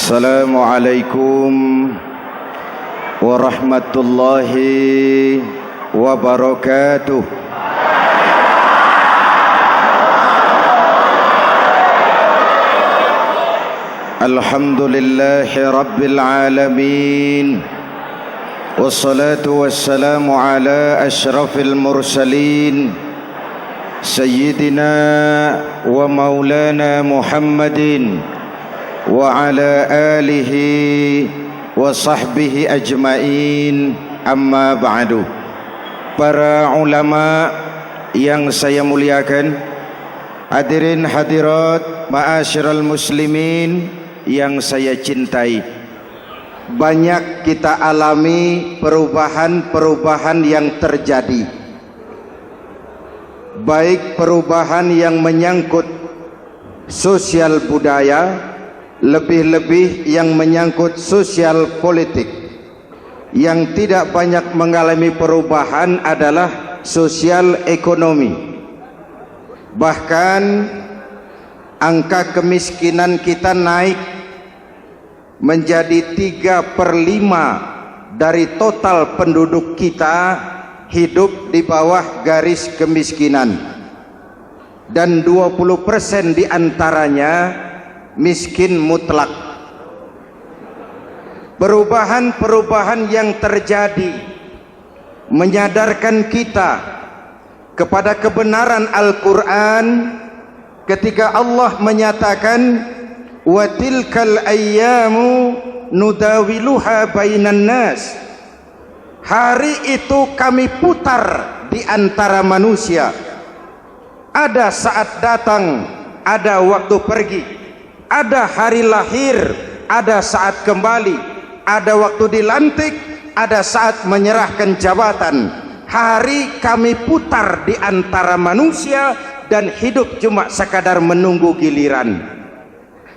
Assalamualaikum warahmatullahi wabarakatuh. Alhamdulillahi rabbil alamin. Wassalatu wassalamu ala ashrafil mursalin Sayyidina wa maulana Muhammadin wa ala alihi wa sahbihi ajmain, amma ba'du. Para ulama yang saya muliakan, hadirin hadirat ma'asyiral muslimin yang saya cintai, banyak kita alami perubahan-perubahan yang terjadi, baik perubahan yang menyangkut sosial budaya, lebih-lebih yang menyangkut sosial politik. Yang tidak banyak mengalami perubahan adalah sosial ekonomi. Bahkan angka kemiskinan kita naik menjadi 3/5 dari total penduduk kita hidup di bawah garis kemiskinan, dan 20% diantaranya miskin mutlak. Perubahan-perubahan yang terjadi menyadarkan kita kepada kebenaran Al-Quran ketika Allah menyatakan wa tilkal ayyamu nudawiluha bainan nas. Hari itu kami putar di antara manusia. Ada saat datang, ada waktu pergi. Ada hari lahir, ada saat kembali, ada waktu dilantik, ada saat menyerahkan jabatan. Hari kami putar di antara manusia dan hidup cuma sekadar menunggu giliran.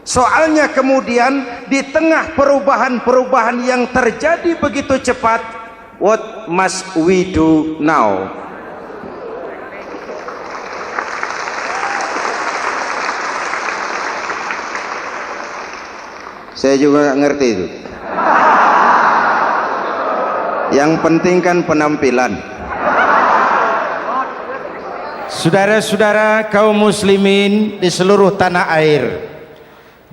Soalnya kemudian di tengah perubahan-perubahan yang terjadi begitu cepat, what must we do now? Saya juga gak ngerti itu. Yang penting kan penampilan. Saudara-saudara kaum muslimin di seluruh tanah air,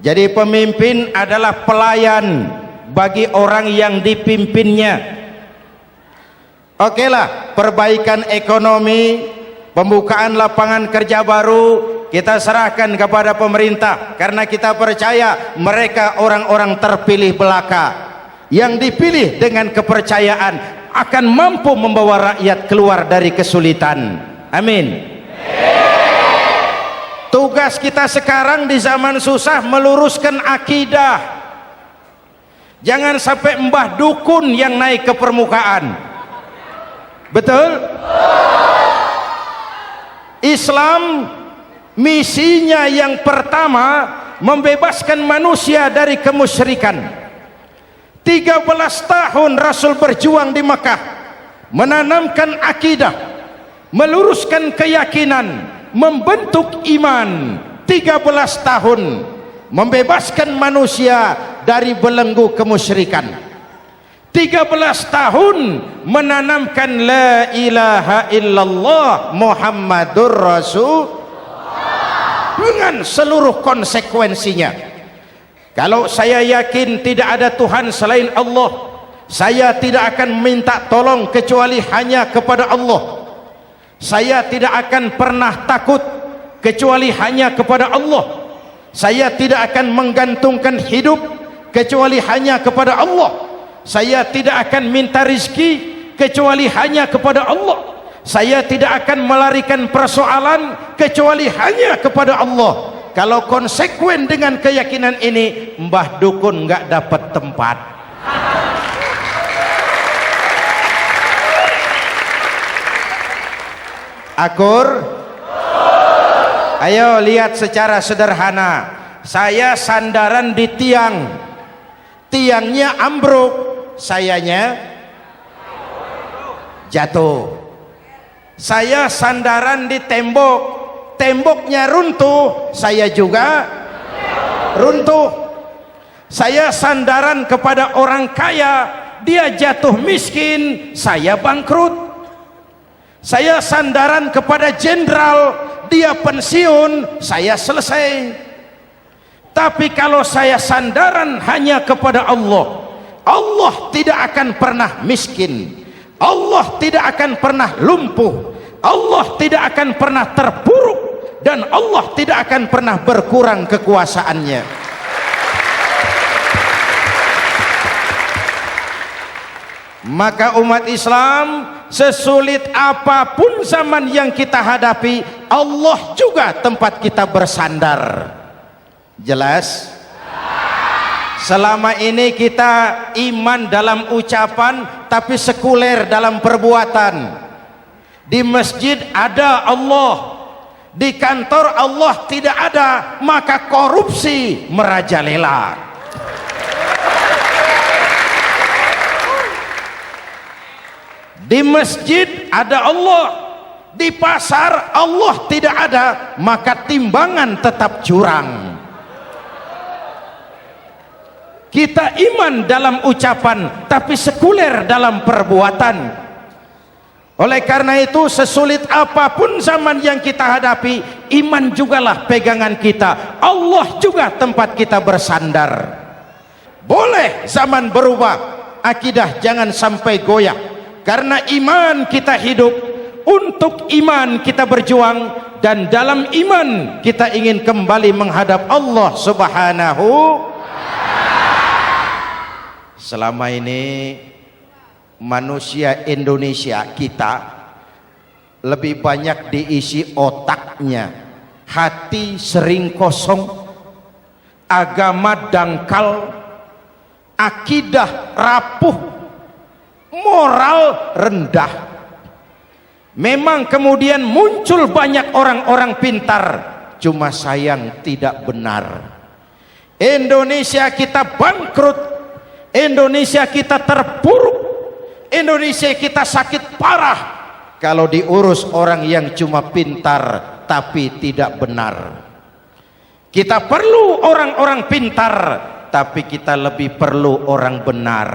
jadi pemimpin adalah pelayan bagi orang yang dipimpinnya. Okelah, perbaikan ekonomi, pembukaan lapangan kerja baru kita serahkan kepada pemerintah, karena kita percaya mereka orang-orang terpilih belaka yang dipilih dengan kepercayaan akan mampu membawa rakyat keluar dari kesulitan. Amin. Tugas kita sekarang di zaman susah meluruskan akidah. Jangan sampai mbah dukun yang naik ke permukaan. Betul? Islam misinya yang pertama membebaskan manusia dari kemusyrikan. 13 tahun Rasul berjuang di Makkah, menanamkan akidah, meluruskan keyakinan, membentuk iman. 13 tahun membebaskan manusia dari belenggu kemusyrikan. 13 tahun menanamkan la ilaha illallah Muhammadur Rasul dengan seluruh konsekuensinya. Kalau saya yakin tidak ada Tuhan selain Allah, saya tidak akan minta tolong kecuali hanya kepada Allah. Saya tidak akan pernah takut kecuali hanya kepada Allah. Saya tidak akan menggantungkan hidup kecuali hanya kepada Allah. Saya tidak akan minta rizki kecuali hanya kepada Allah. Saya tidak akan melarikan persoalan kecuali hanya kepada Allah. Kalau konsekuen dengan keyakinan ini, mbah dukun nggak dapat tempat. Akur? Ayo lihat secara sederhana. Saya sandaran di tiang, tiangnya ambruk, sayanya jatuh. Saya sandaran di tembok, temboknya runtuh, saya juga runtuh. Saya sandaran kepada orang kaya, dia jatuh miskin, saya bangkrut. Saya sandaran kepada jenderal, dia pensiun, saya selesai. Tapi kalau saya sandaran hanya kepada Allah, Allah tidak akan pernah miskin, Allah tidak akan pernah lumpuh, Allah tidak akan pernah terpuruk, dan Allah tidak akan pernah berkurang kekuasaannya. Maka umat Islam, sesulit apapun zaman yang kita hadapi, Allah juga tempat kita bersandar. Jelas? Selama ini kita iman dalam ucapan, tapi sekuler dalam perbuatan. Di masjid ada Allah, di kantor Allah tidak ada, maka korupsi merajalela. Di masjid ada Allah, di pasar Allah tidak ada, maka timbangan tetap curang. Kita iman dalam ucapan, tapi sekuler dalam perbuatan. Oleh karena itu, sesulit apapun zaman yang kita hadapi, iman jugalah pegangan kita, Allah juga tempat kita bersandar. Boleh zaman berubah, akidah jangan sampai goyah. Karena iman kita hidup, untuk iman kita berjuang, dan dalam iman kita ingin kembali menghadap Allah Subhanahu. Selama ini manusia Indonesia kita lebih banyak diisi otaknya, hati sering kosong, agama dangkal, akidah rapuh, moral rendah. Memang kemudian muncul banyak orang-orang pintar, cuma sayang tidak benar. Indonesia kita bangkrut, Indonesia kita terpuruk, Indonesia kita sakit parah kalau diurus orang yang cuma pintar tapi tidak benar. Kita perlu orang-orang pintar, tapi kita lebih perlu orang benar.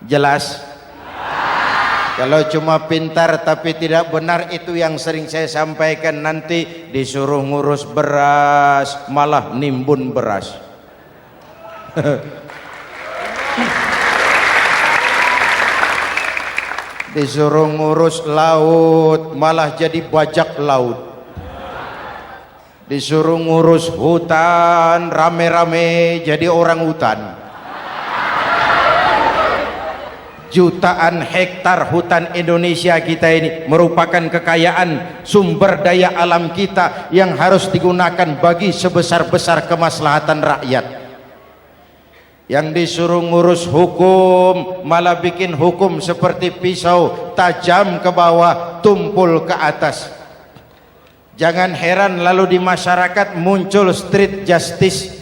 Jelas? Kalau cuma pintar tapi tidak benar, itu yang sering saya sampaikan, nanti disuruh ngurus beras malah nimbun beras. Disuruh ngurus laut malah jadi bajak laut. Disuruh ngurus hutan rame-rame jadi orang hutan. Jutaan hektar hutan Indonesia kita ini merupakan kekayaan sumber daya alam kita yang harus digunakan bagi sebesar-besar kemaslahatan rakyat. Yang disuruh ngurus hukum malah bikin hukum seperti pisau, tajam ke bawah, tumpul ke atas. Jangan heran lalu di masyarakat muncul street justice,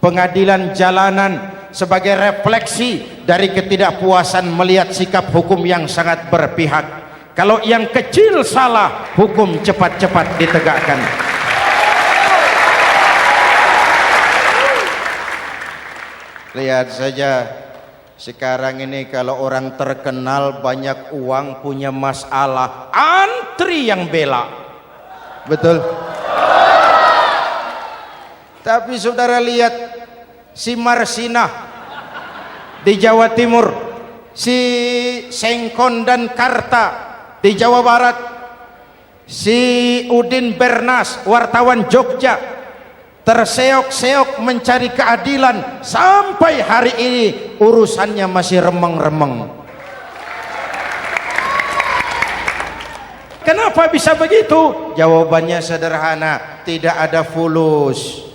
pengadilan jalanan, sebagai refleksi dari ketidakpuasan melihat sikap hukum yang sangat berpihak. Kalau yang kecil salah, hukum cepat-cepat ditegakkan. Lihat saja sekarang ini, kalau orang terkenal banyak uang, punya masalah, antri yang bela. Betul? Tapi saudara lihat si Marsinah di Jawa Timur, si Sengkon dan Karta di Jawa Barat, si Udin Bernas wartawan Jogja, terseok-seok mencari keadilan, sampai hari ini urusannya masih remeng-remeng. Kenapa bisa begitu? Jawabannya sederhana, tidak ada fulus.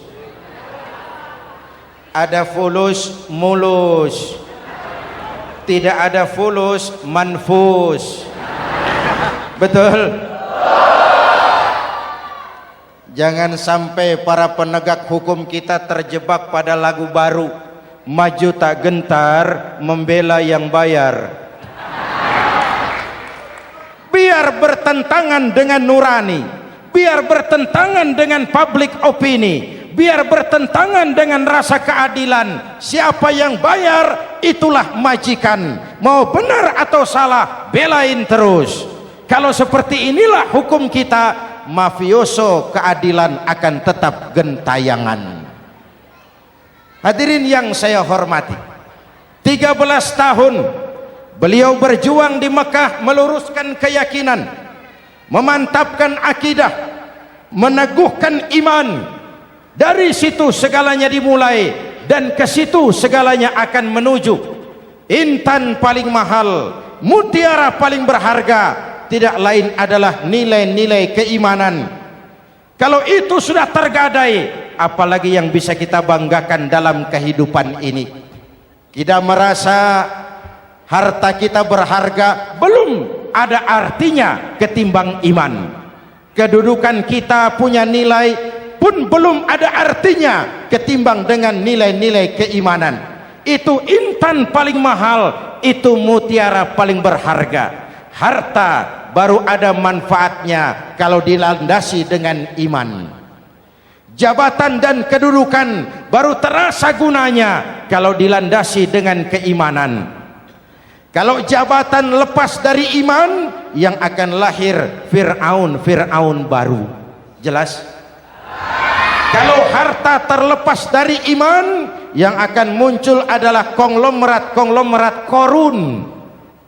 Ada fulus mulus, tidak ada fulus manfus. Betul? Jangan sampai para penegak hukum kita terjebak pada lagu baru, maju tak gentar membela yang bayar. Biar bertentangan dengan nurani, biar bertentangan dengan public opini, biar bertentangan dengan rasa keadilan. Siapa yang bayar itulah majikan, mau benar atau salah belain terus. Kalau seperti inilah hukum kita, mafioso keadilan akan tetap gentayangan. Hadirin yang saya hormati, 13 tahun beliau berjuang di Mekah meluruskan keyakinan, memantapkan akidah, meneguhkan iman. Dari situ segalanya dimulai dan ke situ segalanya akan menuju. Intan paling mahal, mutiara paling berharga, tidak lain adalah nilai-nilai keimanan. Kalau itu sudah tergadai, apalagi yang bisa kita banggakan dalam kehidupan ini? Kita merasa harta kita berharga, belum ada artinya ketimbang iman. Kedudukan kita punya nilai pun belum ada artinya ketimbang dengan nilai-nilai keimanan. Itu intan paling mahal, itu mutiara paling berharga. Harta baru ada manfaatnya kalau dilandasi dengan iman. Jabatan dan kedudukan baru terasa gunanya kalau dilandasi dengan keimanan. Kalau jabatan lepas dari iman, yang akan lahir Fir'aun baru. Jelas? Kalau harta terlepas dari iman, yang akan muncul adalah konglomerat korun.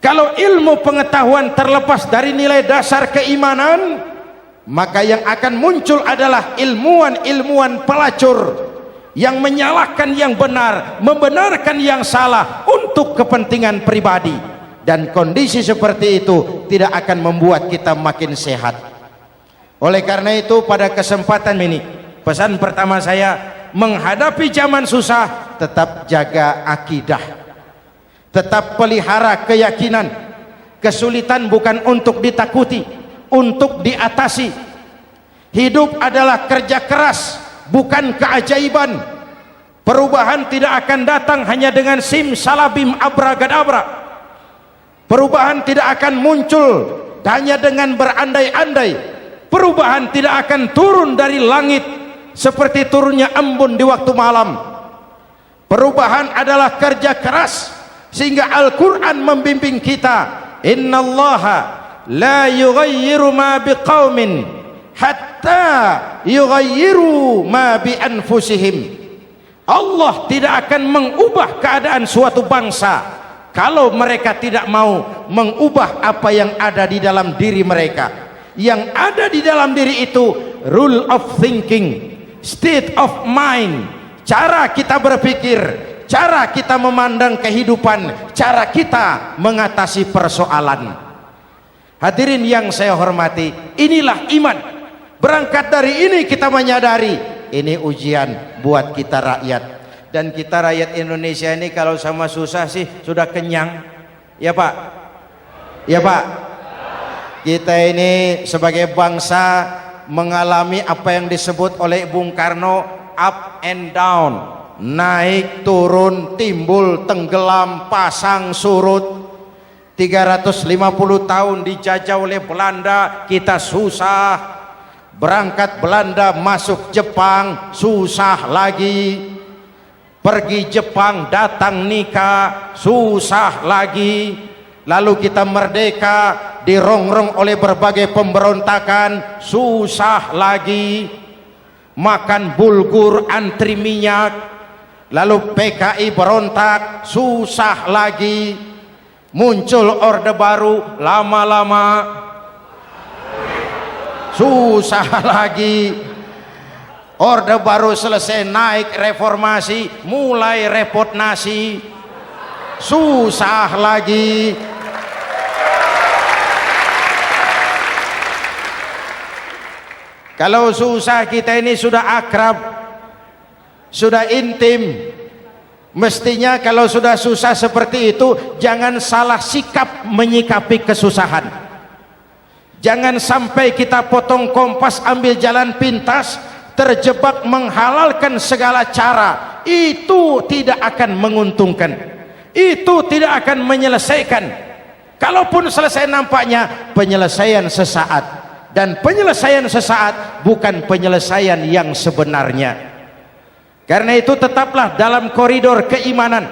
Kalau ilmu pengetahuan terlepas dari nilai dasar keimanan, maka yang akan muncul adalah ilmuwan pelacur yang menyalahkan yang benar, membenarkan yang salah untuk kepentingan pribadi. Dan kondisi seperti itu tidak akan membuat kita makin sehat. Oleh karena itu, pada kesempatan ini, pesan pertama saya, menghadapi zaman susah, tetap jaga akidah, tetap pelihara keyakinan. Kesulitan bukan untuk ditakuti, untuk diatasi. Hidup adalah kerja keras, bukan keajaiban. Perubahan tidak akan datang hanya dengan simsalabim abragadabra. Perubahan tidak akan muncul hanya dengan berandai-andai. Perubahan tidak akan turun dari langit seperti turunnya embun di waktu malam. Perubahan adalah kerja keras, sehingga Al-Quran membimbing kita, innallaha la yughayyiru ma biqaumin hatta yughayyiru ma bi anfusihim. Allah tidak akan mengubah keadaan suatu bangsa kalau mereka tidak mau mengubah apa yang ada di dalam diri mereka. Yang ada di dalam diri itu rule of thinking, state of mind, cara kita berpikir, cara kita memandang kehidupan, cara kita mengatasi persoalan. Hadirin yang saya hormati, inilah iman. Berangkat dari ini kita menyadari ini ujian buat kita rakyat. Dan kita rakyat Indonesia ini kalau sama susah sih sudah kenyang. Ya Pak? Ya Pak? Kita ini sebagai bangsa mengalami apa yang disebut oleh Bung Karno up and down, naik turun, timbul tenggelam, pasang surut. 350 tahun dijajah oleh Belanda, kita susah. Berangkat Belanda masuk Jepang, susah lagi. Pergi Jepang datang nikah, susah lagi. Lalu kita merdeka, dirongrong oleh berbagai pemberontakan, susah lagi. Makan bulgur antri minyak. Lalu PKI berontak, susah lagi. Muncul orde baru, lama-lama susah lagi. Orde baru selesai, naik reformasi, mulai repot nasi, susah lagi. Kalau susah kita ini sudah akrab, sudah intim. Mestinya kalau sudah susah seperti itu, jangan salah sikap menyikapi kesusahan. Jangan sampai kita potong kompas, ambil jalan pintas, terjebak menghalalkan segala cara. Itu tidak akan menguntungkan, itu tidak akan menyelesaikan. Kalaupun selesai, nampaknya penyelesaian sesaat, dan penyelesaian sesaat bukan penyelesaian yang sebenarnya. Karena itu tetaplah dalam koridor keimanan.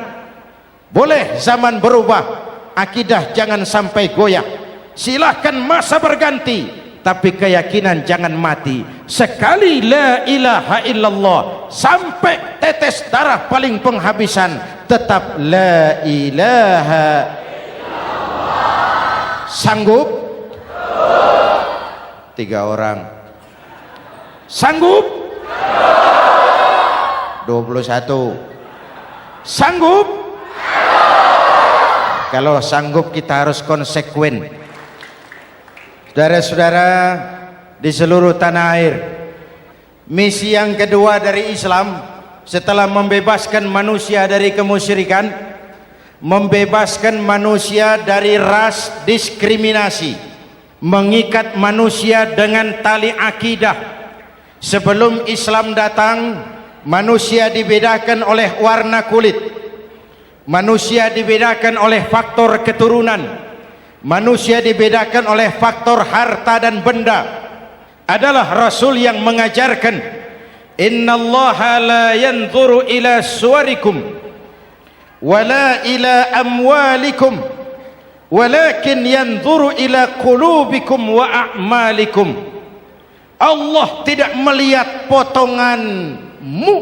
Boleh zaman berubah, akidah jangan sampai goyah. Silahkan masa berganti, tapi keyakinan jangan mati. Sekali la ilaha illallah sampai tetes darah paling penghabisan, tetap la ilaha illallah. Sanggup? 3 orang. Sanggup? 21. Sanggup? Kalau sanggup kita harus konsekuen. Saudara-saudara di seluruh tanah air, misi yang kedua dari Islam setelah membebaskan manusia dari kemusyrikan, membebaskan manusia dari ras diskriminasi, mengikat manusia dengan tali akidah. Sebelum Islam datang, manusia dibedakan oleh warna kulit, manusia dibedakan oleh faktor keturunan, manusia dibedakan oleh faktor harta dan benda. Adalah Rasul yang mengajarkan, innallaha la yanzuru ila suwarikum wala ila amwalikum walakin yanzuru ila qulubikum wa a'malikum. Allah tidak melihat potonganmu,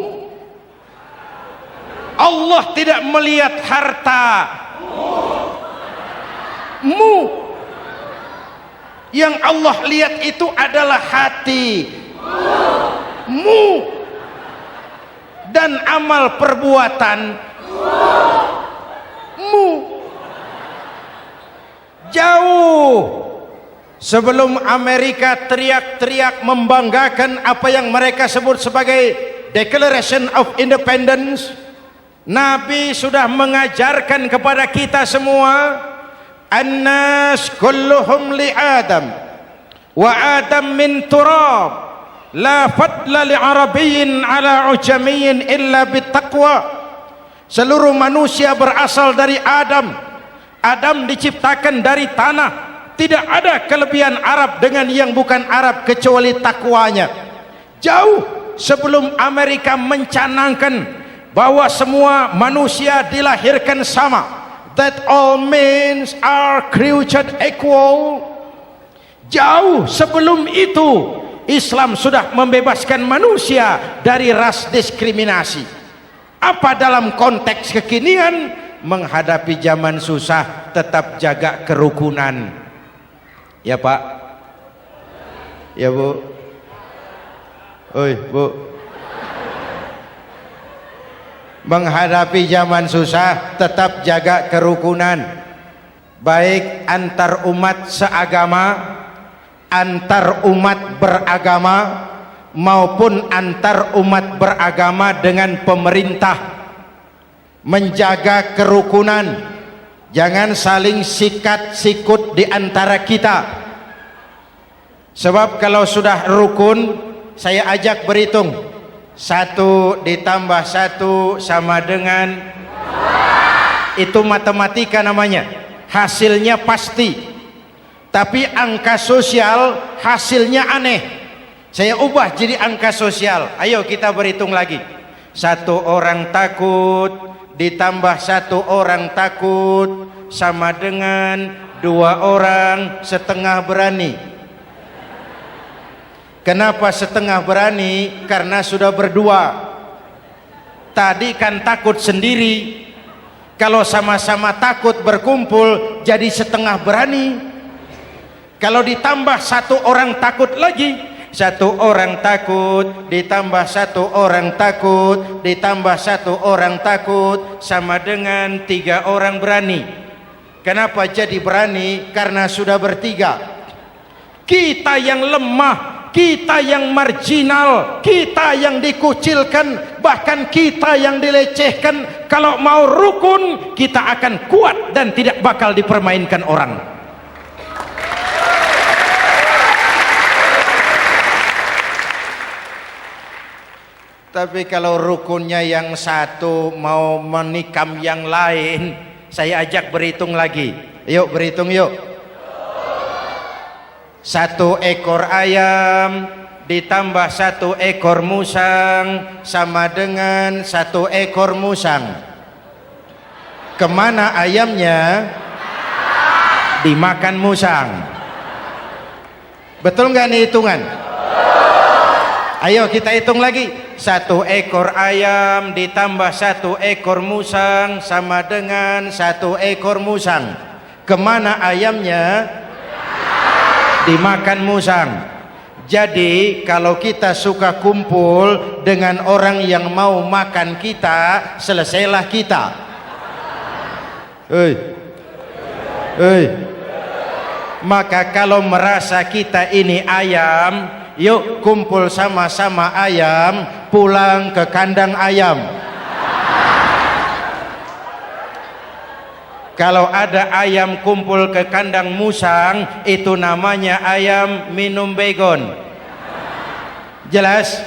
Allah tidak melihat hartamu. Yang Allah lihat itu adalah hatimu dan amal perbuatanmu. Jauh sebelum Amerika teriak-teriak membanggakan apa yang mereka sebut sebagai Declaration of Independence, Nabi sudah mengajarkan kepada kita semua, annas kulluhum li Adam wa Adam min turab la fadla li arabiyyin ala ujamiyyin illa bittaqwa. Seluruh manusia berasal dari Adam. Adam diciptakan dari tanah. Tidak ada kelebihan Arab dengan yang bukan Arab kecuali takwanya. Jauh sebelum Amerika mencanangkan bahwa semua manusia dilahirkan sama, that all men are created equal. Jauh sebelum itu Islam sudah membebaskan manusia dari ras diskriminasi. Apa dalam konteks kekinian? Menghadapi zaman susah tetap jaga kerukunan. Ya Pak, ya Bu, oi Bu. Menghadapi zaman susah tetap jaga kerukunan, baik antar umat seagama, antar umat beragama, maupun antar umat beragama dengan pemerintah. Menjaga kerukunan, jangan saling sikat sikut di antara kita. Sebab kalau sudah rukun, saya ajak berhitung, 1 ditambah 1 sama dengan, itu matematika namanya, hasilnya pasti. Tapi angka sosial hasilnya aneh. Saya ubah jadi angka sosial. Ayo kita berhitung lagi. 1 orang takut ditambah 1 orang takut sama dengan 2 orang setengah berani. Kenapa setengah berani? Karena sudah berdua. Tadi kan takut sendiri. Kalau sama-sama takut berkumpul jadi setengah berani. Kalau ditambah 1 orang takut lagi, 1 orang takut ditambah 1 orang takut ditambah 1 orang takut sama dengan 3 orang berani. Kenapa jadi berani? Karena sudah bertiga. Kita yang lemah, kita yang marginal, kita yang dikucilkan, bahkan kita yang dilecehkan, kalau mau rukun kita akan kuat dan tidak bakal dipermainkan orang. Tapi kalau rukunnya yang satu mau menikam yang lain, saya ajak berhitung lagi. Yuk berhitung yuk. 1 ekor ayam ditambah 1 ekor musang sama dengan 1 ekor musang. Kemana ayamnya? Dimakan musang. Betul nggak nih hitungan? Ayo kita hitung lagi. 1 ekor ayam ditambah 1 ekor musang sama dengan 1 ekor musang. Kemana ayamnya? Dimakan musang. Jadi kalau kita suka kumpul dengan orang yang mau makan kita, selesailah kita. Maka kalau merasa kita ini ayam, yuk kumpul sama-sama ayam, pulang ke kandang ayam. Kalau ada ayam kumpul ke kandang musang, itu namanya ayam minum baygon. Jelas?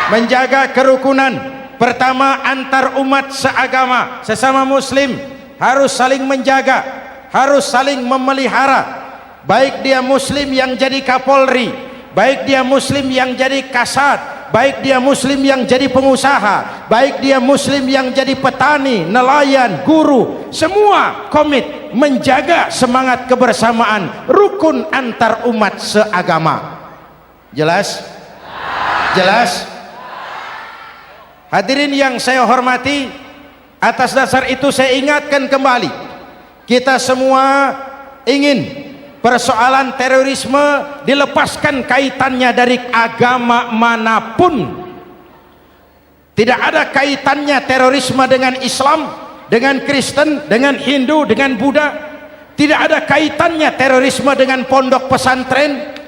Menjaga kerukunan. Pertama, antar umat seagama, sesama muslim harus saling menjaga, harus saling memelihara. Baik dia muslim yang jadi kapolri, baik dia muslim yang jadi kasat, baik dia muslim yang jadi pengusaha, baik dia muslim yang jadi petani, nelayan, guru, semua komit menjaga semangat kebersamaan, rukun antar umat seagama. Jelas? Jelas? Hadirin yang saya hormati, atas dasar itu saya ingatkan kembali, kita semua ingin persoalan terorisme dilepaskan kaitannya dari agama manapun. Tidak ada kaitannya terorisme dengan Islam, dengan Kristen, dengan Hindu, dengan Buddha. Tidak ada kaitannya terorisme dengan pondok pesantren.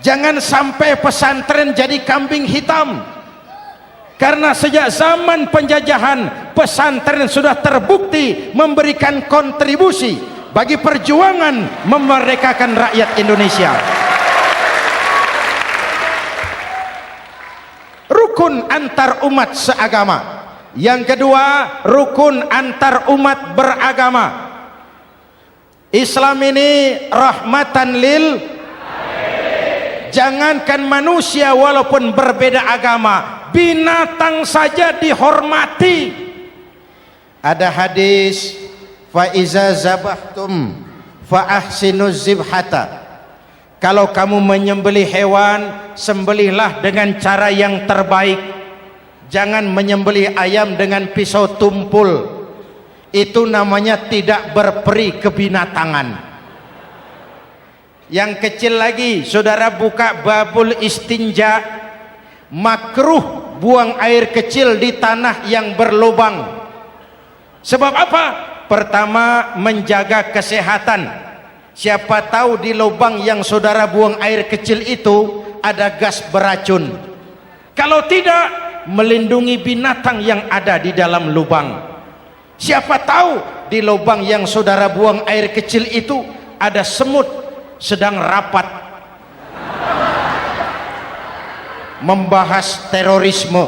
Jangan sampai pesantren jadi kambing hitam. Karena sejak zaman penjajahan, pesantren sudah terbukti memberikan kontribusi bagi perjuangan memerdekakan rakyat Indonesia. Rukun antar umat seagama. Yang kedua, rukun antar umat beragama. Islam ini rahmatan lil, jangankan manusia walaupun berbeda agama, binatang saja dihormati. Ada hadis, fa iza zabahtum fa ahsinuz zibhata. Kalau kamu menyembelih hewan, sembelihlah dengan cara yang terbaik. Jangan menyembelih ayam dengan pisau tumpul. Itu namanya tidak berperi kebinatangan. Yang kecil lagi, saudara buka babul istinja, makruh buang air kecil di tanah yang berlubang. Sebab apa? Pertama, menjaga kesehatan. Siapa tahu di lubang yang saudara buang air kecil itu ada gas beracun. Kalau tidak, melindungi binatang yang ada di dalam lubang. Siapa tahu di lubang yang saudara buang air kecil itu ada semut sedang rapat membahas terorisme.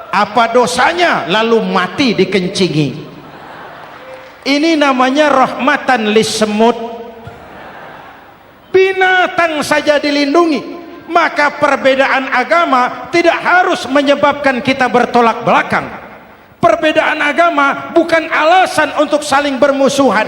Apa dosanya lalu mati dikencingi? Ini namanya rahmatan lis semut. Binatang saja dilindungi. Maka perbedaan agama tidak harus menyebabkan kita bertolak belakang. Perbedaan agama bukan alasan untuk saling bermusuhan.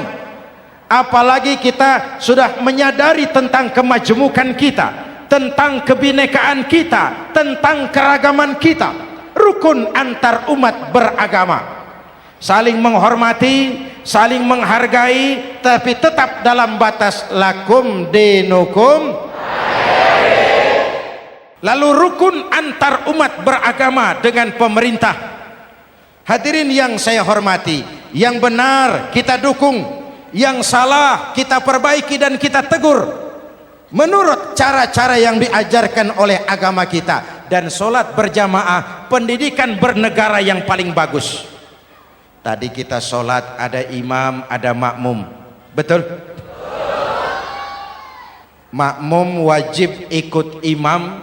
Apalagi kita sudah menyadari tentang kemajemukan kita, tentang kebinekaan kita, tentang keragaman kita. Rukun antar umat beragama, saling menghormati, saling menghargai, tapi tetap dalam batas lakum dinukum. Lalu rukun antar umat beragama dengan pemerintah. Hadirin yang saya hormati, yang benar kita dukung, yang salah kita perbaiki dan kita tegur menurut cara-cara yang diajarkan oleh agama kita. Dan sholat berjamaah, pendidikan bernegara yang paling bagus. Tadi kita sholat ada imam, ada makmum, betul? Makmum wajib ikut imam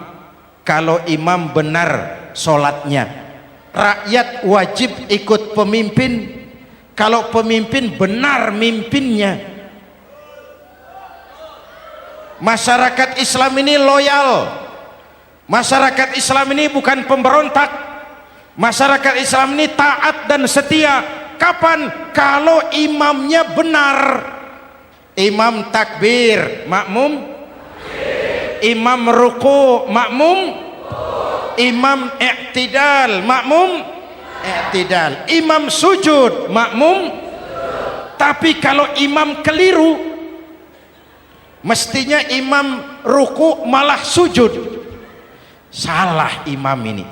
kalau imam benar sholatnya. Rakyat wajib ikut pemimpin kalau pemimpin benar mimpinnya. Masyarakat Islam ini loyal. Masyarakat Islam ini bukan pemberontak. Masyarakat Islam ini taat dan setia. Kapan? Kalau imamnya benar. Imam takbir, makmum. Imam ruku, makmum. Imam i'tidal, makmum i'tidal. Imam sujud, makmum. Tapi kalau imam keliru, mestinya imam ruku malah sujud. Salah imam ini.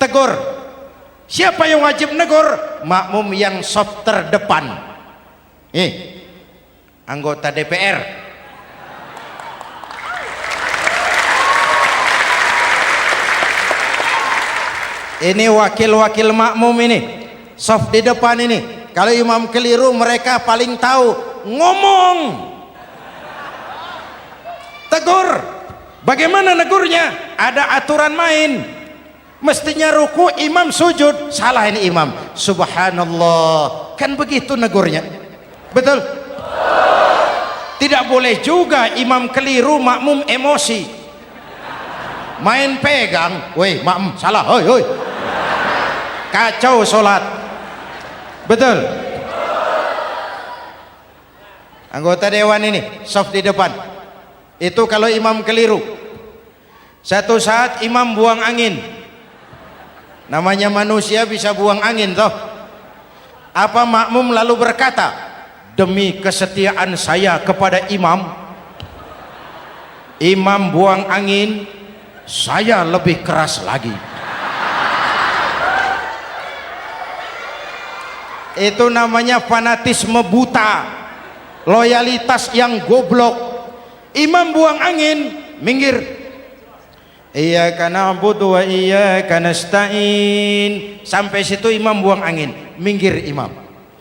Tegur. Siapa yang wajib negur? Makmum yang saf terdepan. Anggota DPR. Ini wakil-wakil makmum ini, saf di depan ini. Kalau imam keliru, mereka paling tahu. Ngomong, tegur. Bagaimana negurnya? Ada aturan main. Mestinya ruku, imam sujud. Salah ini imam. Subhanallah. Kan begitu negurnya. Betul? Tidak boleh juga imam keliru, makmum emosi. Main pegang. Woi, makmum salah. Hoi, hoi. Kacau sholat. Betul? Anggota dewan ini saf di depan. Itu kalau imam keliru. Satu saat imam buang angin. Namanya manusia bisa buang angin toh. Apa makmum lalu berkata, demi kesetiaan saya kepada imam, imam buang angin, saya lebih keras lagi. Itu namanya fanatisme buta, loyalitas yang goblok. Imam buang angin, minggir. Iyyaka na'budu wa iyyaka nasta'in. Sampai situ imam buang angin, minggir imam.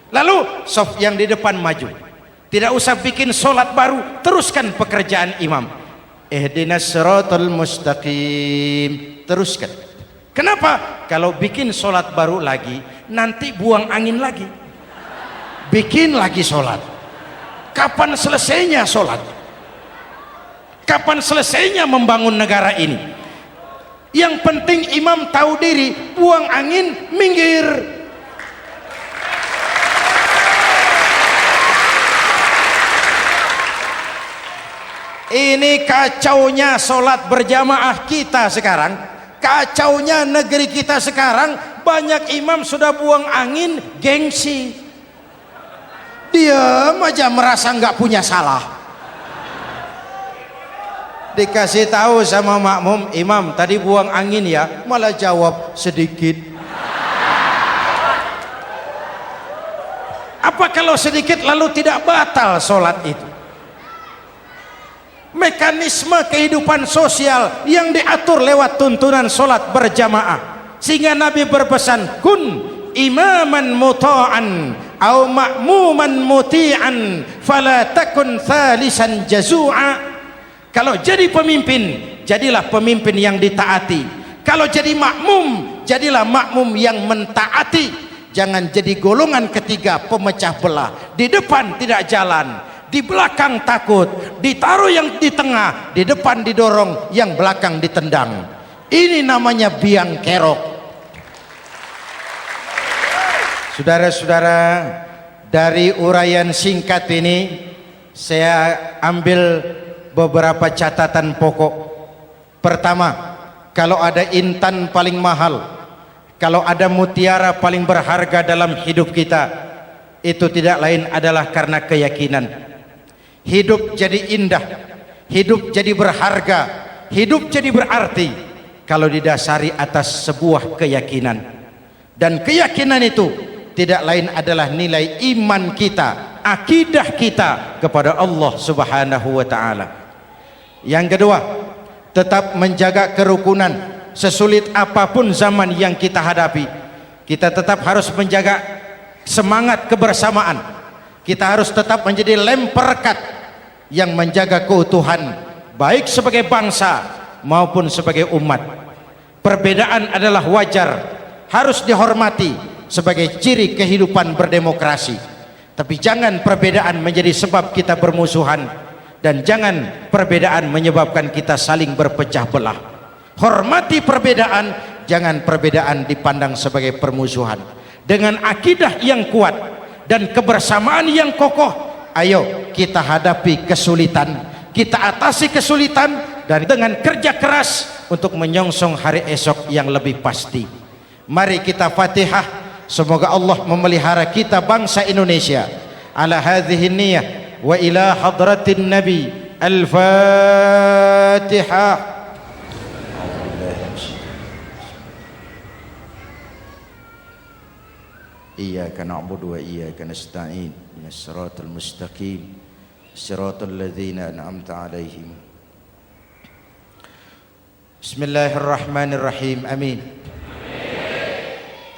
Lalu saf yang di depan maju. Tidak usah bikin solat baru, teruskan pekerjaan imam. Ihdinas siratal mustaqim. Teruskan. Kenapa? Kalau bikin solat baru lagi, nanti buang angin lagi. Bikin lagi solat. Kapan selesainya solat? Kapan selesainya membangun negara ini? Yang penting imam tahu diri, buang angin, minggir. Ini kacaunya solat berjamaah kita sekarang. Kacaunya negeri kita sekarang. Banyak imam sudah buang angin, gengsi. Diam aja merasa nggak punya salah. Dikasih tahu sama makmum, imam tadi buang angin ya, malah jawab sedikit. Apa kalau sedikit lalu tidak batal solat itu? Mekanisme kehidupan sosial yang diatur lewat tuntunan solat berjamaah. Sehingga Nabi berpesan, kun imaman muta'an au ma'muman muti'an fala takun thalisan jazu'a. Kalau jadi pemimpin, jadilah pemimpin yang ditaati. Kalau jadi makmum, jadilah makmum yang mentaati. Jangan jadi golongan ketiga pemecah belah. Di depan tidak jalan, di belakang takut, ditaruh yang di tengah, di depan didorong, yang belakang ditendang. Ini namanya biang kerok. Saudara-saudara, dari uraian singkat ini saya ambil beberapa catatan pokok. Pertama, kalau ada intan paling mahal, kalau ada mutiara paling berharga dalam hidup kita, itu tidak lain adalah karena keyakinan. Hidup jadi indah, hidup jadi berharga, hidup jadi berarti kalau didasari atas sebuah keyakinan. Dan keyakinan itu tidak lain adalah nilai iman kita, akidah kita kepada Allah Subhanahu wa ta'ala. Yang kedua, tetap menjaga kerukunan. Sesulit apapun zaman yang kita hadapi, kita tetap harus menjaga semangat kebersamaan. Kita harus tetap menjadi lem perekat yang menjaga keutuhan, baik sebagai bangsa maupun sebagai umat. Perbedaan adalah wajar, harus dihormati, sebagai ciri kehidupan berdemokrasi. Tapi jangan perbedaan menjadi sebab kita bermusuhan, dan jangan perbedaan menyebabkan kita saling berpecah belah. Hormati perbedaan, jangan perbedaan dipandang sebagai permusuhan. Dengan akidah yang kuat dan kebersamaan yang kokoh, ayo kita hadapi kesulitan, kita atasi kesulitan, dan dengan kerja keras untuk menyongsong hari esok yang lebih pasti. Mari kita Fatihah. Semoga Allah memelihara kita bangsa Indonesia. Ala hadhihi niyyah wa ila hadratin Nabi. Al-Fatihah. Iyyaka na'budu wa iyyaka nasta'in. Ihdinas siratal mustaqim. Siratal ladzina an'amta 'alaihim. Bismillahirrahmanirrahim. Amin.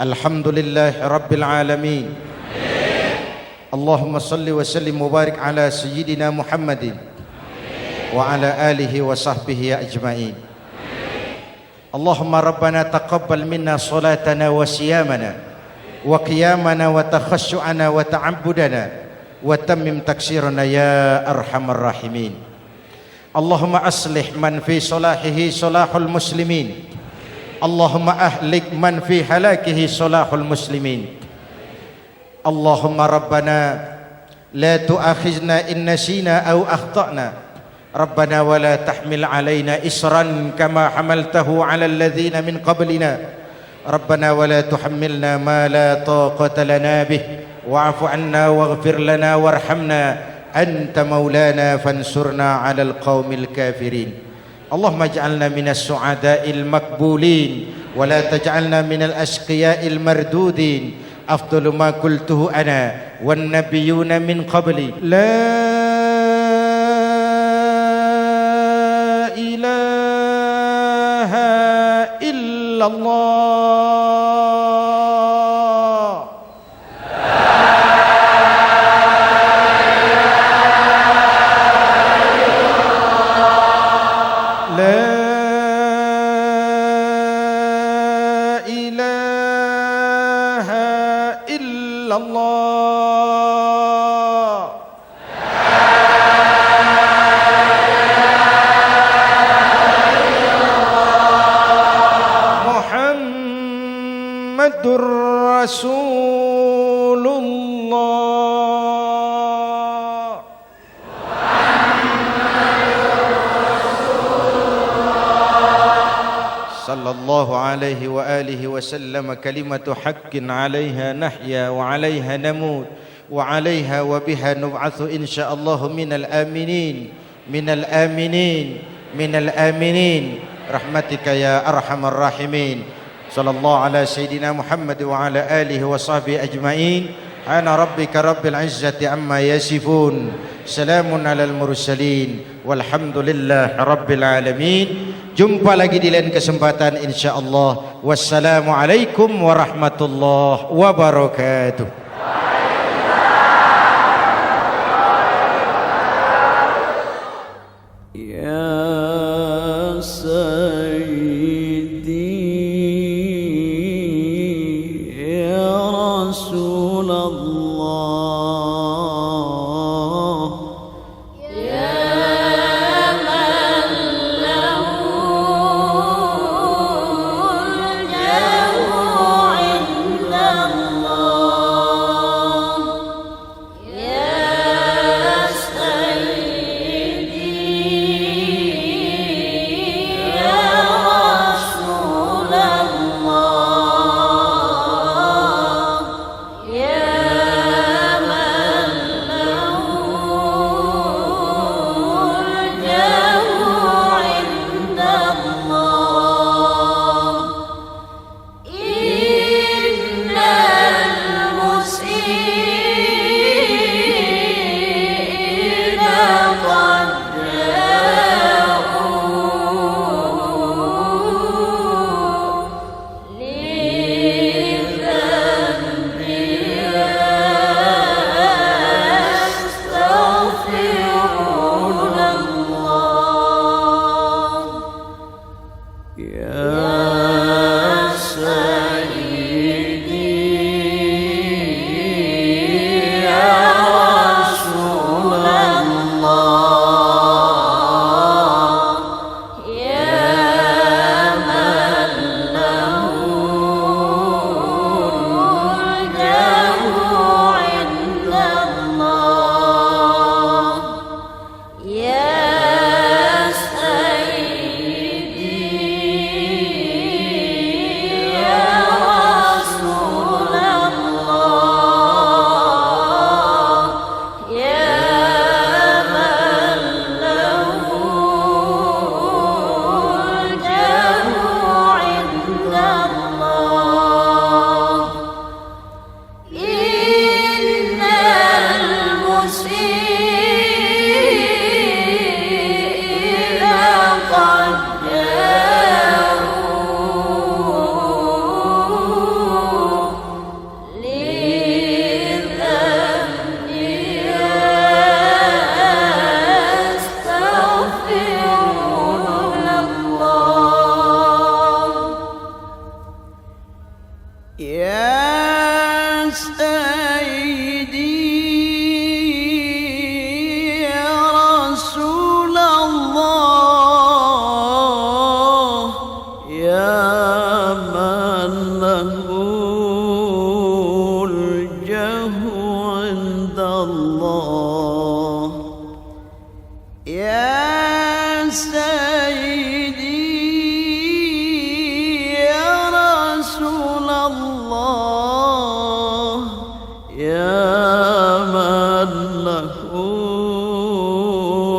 Alhamdulillah Rabbil Alamin. Allahumma salli wa sallim mubarak ala Sayyidina Muhammadin wa ala alihi wa sahbihi ajma'in. Allahumma Rabbana taqabbal minna salatana wa siyamana wa qiyamana wa takhashu'ana wa ta'abbudana wa tammim taksirana ya arhamar rahimin. Allahumma aslih man fi salahihi salahul muslimin. Allahumma ahlik man fi halakihi salahul muslimin. Allahumma Rabbana la tu'akhizna in nasina aw akhtana. Rabbana wa la tahmil alaina isran kama hamaltahu ala alladhina min qablina. Rabbana wa la tuhammilna ma la taqata lana bih wa'fu 'anna waghfir lana warhamna anta maulana fansurna 'alal qaumil kafirin. Allahumma ij'alna minas su'ada'il makbulin wa la taj'alna minal ashqiya'il mardudin. Afdalu ma qultuhu ana wan nabiyyuna min qabli. La ilaha illallah. Rasulullah sallallahu alaihi wa alihi wasallam. Kalimatu haqqin 'alaiha nahya wa 'alaiha namut wa 'alaiha wa biha nub'atsu insyaallah minal aminin minal aminin minal aminin rahmatika ya arhamar rahimin. Sallallahu ala Sayyidina Muhammad wa ala alihi wa sahbihi ajma'in. Ana rabbika rabbil izzati amma yasifun. Salamun alal mursalin. Walhamdulillah rabbil alamin. Jumpa lagi di lain kesempatan insyaallah. Wassalamualaikum warahmatullahi wabarakatuh. Allah يا سيدي يا رسول الله يا من له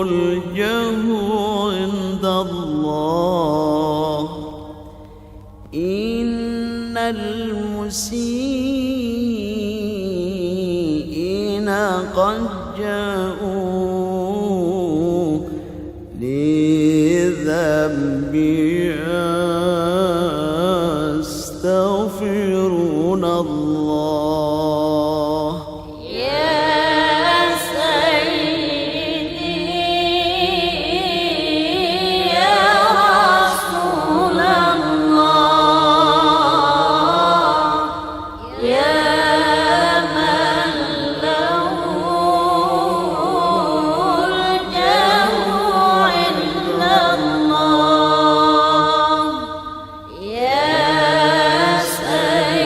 الجاه عند الله إن المسيئين قد جاءوا لذنبي يستغفرون الله يا سيدي يا رسول الله يا من له الجاه عند الله يا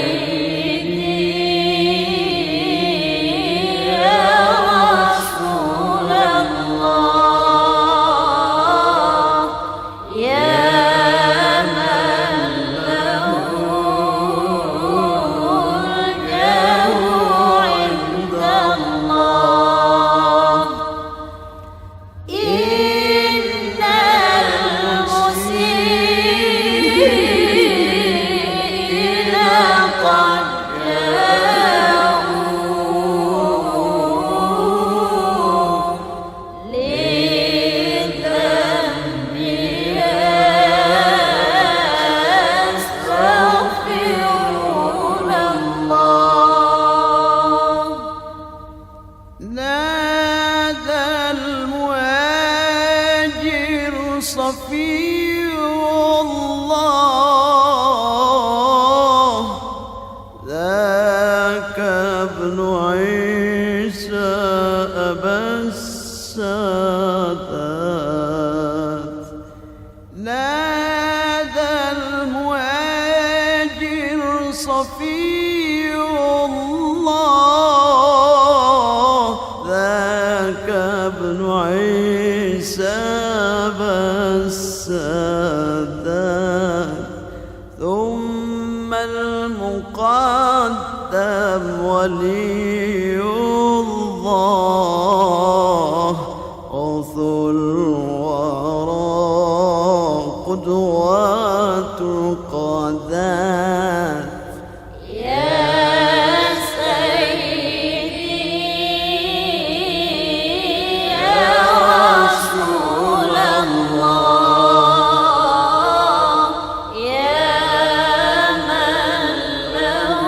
سيدي يا رسول الله يا من له الجاه عند الله إن المسيئين قد جاءوا لذنبي يستغفرون الله نادى المهاجر صفي الله ذاك ابن عيسى أبا السادات نادى المهاجر صفي الله ذاك ابن عيسى بالسادات ثم المقدم ولي الله غوث الورى قدوات القادات يا سيدي يا رسول الله يا من له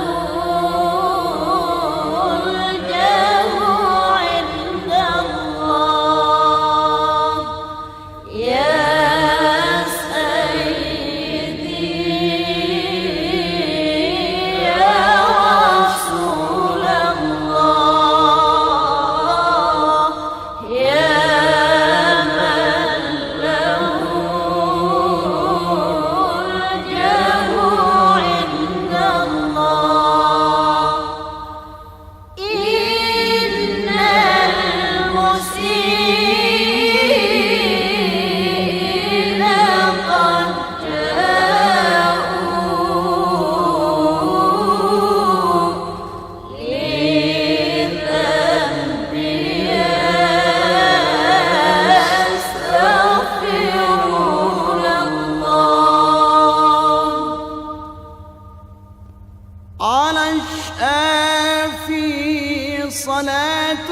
الجاه عند الله يا سيدي يا رسول الله يا من له الجاه عند الله إن المسيئين قد جاءوا لذنبي يستغفرون الله على الشافي صلاة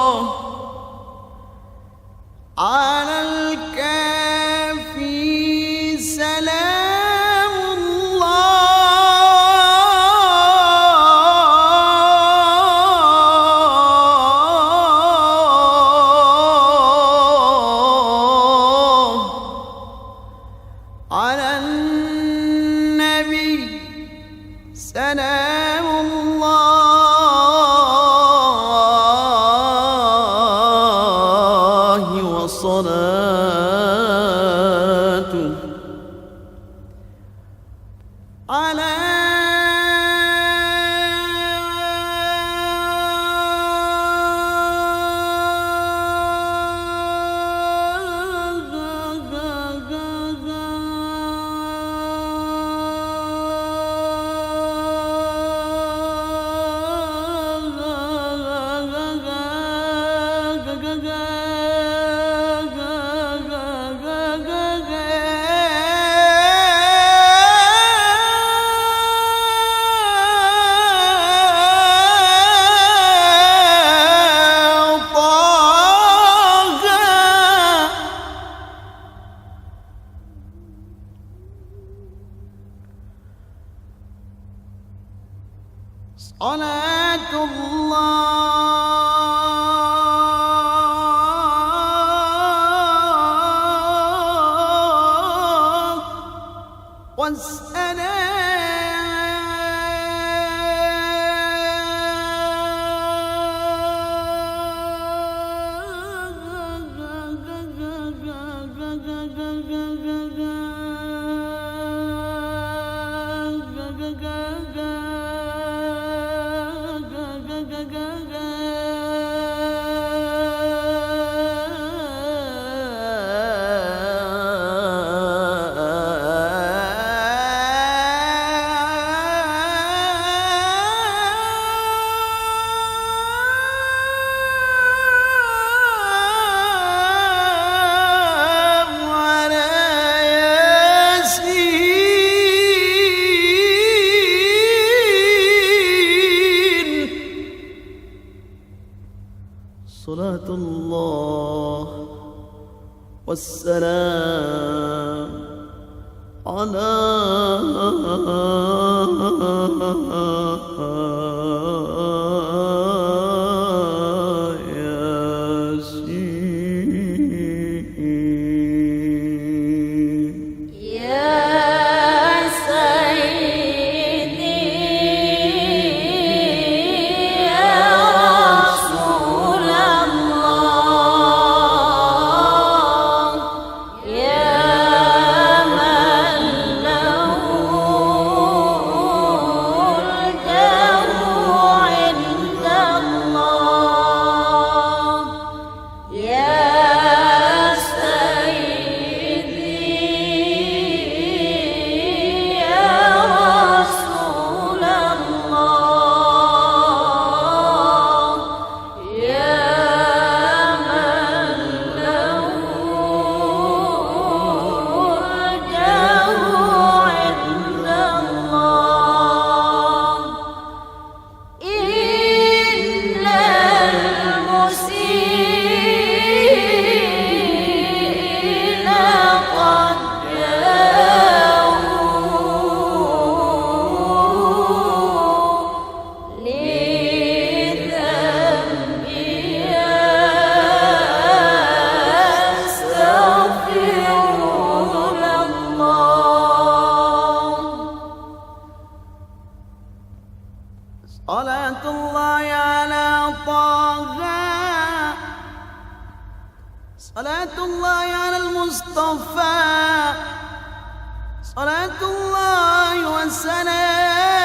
الله على الكافي سلام الله على النبي سلام الله وصلاة على صلاة الله صلاة الله والسلام على ياسين يا سيدي يا رسول الله يا من له الجاه عند الله يا سيدي يا رسول الله يا من له الجاه عند الله إن المسيئين قد جاءوا لذنبي يستغفرون الله صلاة الله على طه صلاة الله على المصطفى صلاة الله والسلام